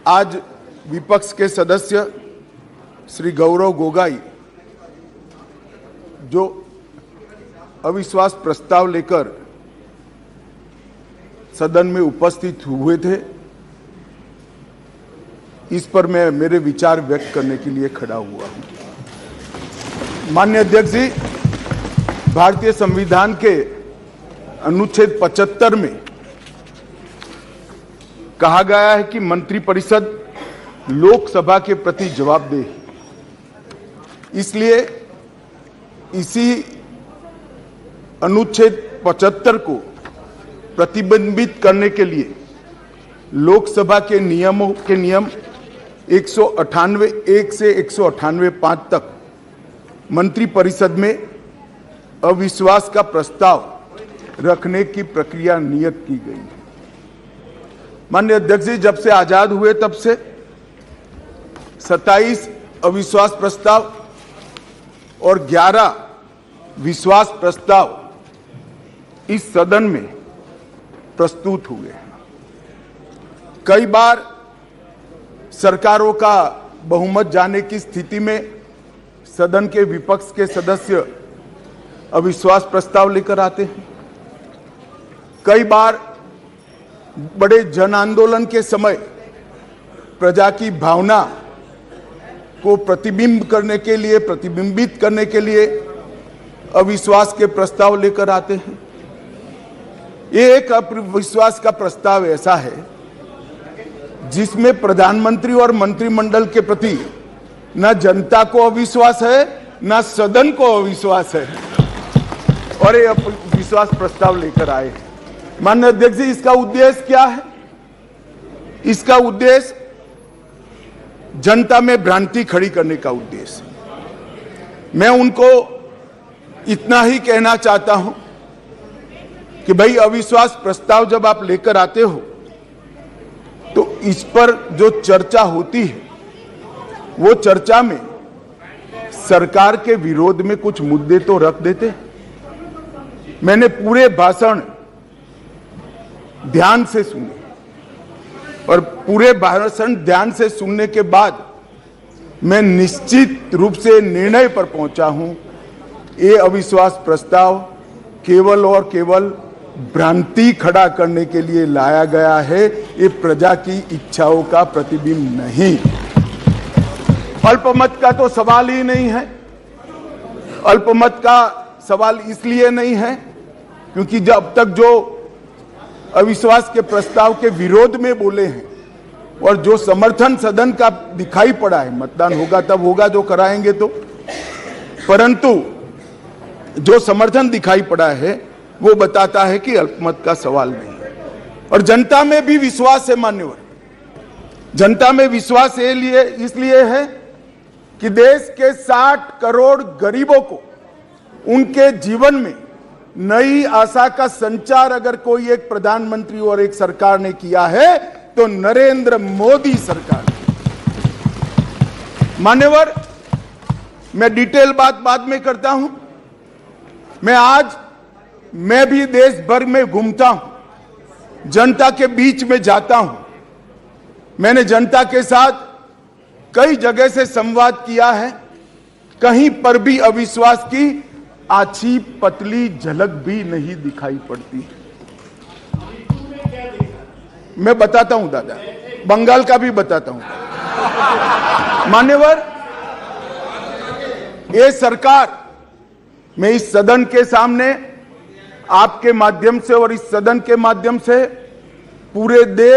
आज विपक्ष के सदस्य श्री गौरव गोगाई जो अविश्वास प्रस्ताव लेकर सदन में उपस्थित हुए थे, इस पर मैं मेरे विचार व्यक्त करने के लिए खड़ा हुआ हूं। माननीय अध्यक्ष जी, भारतीय संविधान के अनुच्छेद 75 में कहा गया है कि मंत्रिपरिषद लोकसभा के प्रति जवाबदेह है। इसलिए इसी अनुच्छेद 75 को प्रतिबंधित करने के लिए लोकसभा के नियम 198(1) से 198(5) तक मंत्रिपरिषद में अविश्वास का प्रस्ताव रखने की प्रक्रिया नियत की गई है। माननीय अध्यक्ष जी, जब से आजाद हुए तब से 27 अविश्वास प्रस्ताव और 11 विश्वास प्रस्ताव इस सदन में प्रस्तुत हुए हैं। कई बार सरकारों का बहुमत जाने की स्थिति में सदन के विपक्ष के सदस्य अविश्वास प्रस्ताव लेकर आते हैं। कई बार बड़े जन आंदोलन के समय प्रजा की भावना को प्रतिबिंबित करने के लिए अविश्वास के प्रस्ताव लेकर आते हैं। ये एक अविश्वास का प्रस्ताव ऐसा है जिसमें प्रधानमंत्री और मंत्रिमंडल के प्रति न जनता को अविश्वास है, न सदन को अविश्वास है, और ये अविश्वास प्रस्ताव लेकर आए हैं। माननीय अध्यक्ष जी, इसका उद्देश्य क्या है? इसका उद्देश्य जनता में भ्रांति खड़ी करने का उद्देश्य। मैं उनको इतना ही कहना चाहता हूं कि भाई, अविश्वास प्रस्ताव जब आप लेकर आते हो तो इस पर जो चर्चा होती है वो चर्चा में सरकार के विरोध में कुछ मुद्दे तो रख देते हैं। मैंने पूरे भाषण ध्यान से सुने और पूरे भाषण ध्यान से सुनने के बाद मैं निश्चित रूप से निर्णय पर पहुंचा हूं, ये अविश्वास प्रस्ताव केवल और केवल भ्रांति खड़ा करने के लिए लाया गया है। ये प्रजा की इच्छाओं का प्रतिबिंब नहीं। अल्पमत का तो सवाल ही नहीं है। अल्पमत का सवाल इसलिए नहीं है क्योंकि जब तक जो अविश्वास के प्रस्ताव के विरोध में बोले हैं और जो समर्थन सदन का दिखाई पड़ा है, मतदान होगा तब होगा जो कराएंगे तो, परंतु जो समर्थन दिखाई पड़ा है वो बताता है कि अल्पमत का सवाल नहीं है। और जनता में भी विश्वास है मान्यवर। जनता में विश्वास इसलिए है कि देश के 60 करोड़ गरीबों को उनके जीवन में नई आशा का संचार अगर कोई एक प्रधानमंत्री और एक सरकार ने किया है तो नरेंद्र मोदी सरकार। मान्यवर, मैं डिटेल बात बाद में करता हूं। मैं भी देश भर में घूमता हूं, जनता के बीच में जाता हूं। मैंने जनता के साथ कई जगह से संवाद किया है। कहीं पर भी अविश्वास की आछी पतली झलक भी नहीं दिखाई पड़ती। मैं बताता हूं दादा, बंगाल का भी बताता हूं। मान्यवर, ये सरकार, मैं इस सदन के सामने आपके माध्यम से और इस सदन के माध्यम से पूरे देश